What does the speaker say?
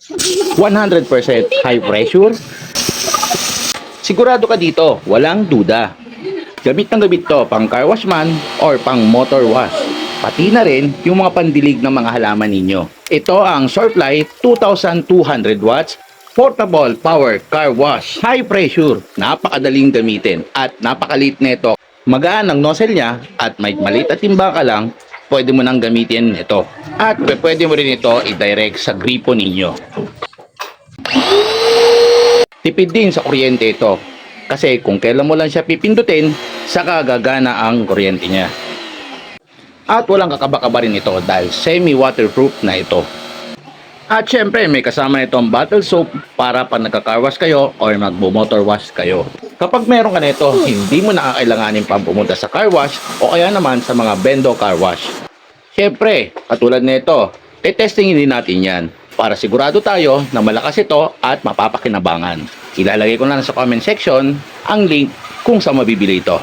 100% high pressure? Sigurado ka dito, walang duda. Gamit ng gamit to pang car wash man or pang motor wash. Pati na rin yung mga pandilig ng mga halaman ninyo. Ito ang Surefly 2200 watts portable power car wash. High pressure, napakadaling gamitin at napakaliit nito. Magaan ang nozzle niya at may maliit at timba ka lang, pwede mo nang gamitin ito. At pwede mo rin ito i-direct sa gripo ninyo. Tipid din sa kuryente ito. Kasi kung kailan mo lang siya pipindutin, saka gagana ang kuryente niya. At walang kakaba-kaba rin ito dahil semi-waterproof na ito. At syempre may kasama itong bottle soap para pag nagka-car wash kayo or magbo-motor wash kayo. Kapag meron ka nito, hindi mo nakakailanganin pa pumunta sa car wash o kaya naman sa mga bendo car wash. Syempre, katulad nito, testingin din natin yan para sigurado tayo na malakas ito at mapapakinabangan. Ilalagay ko na sa comment section ang link kung saan mabibili ito.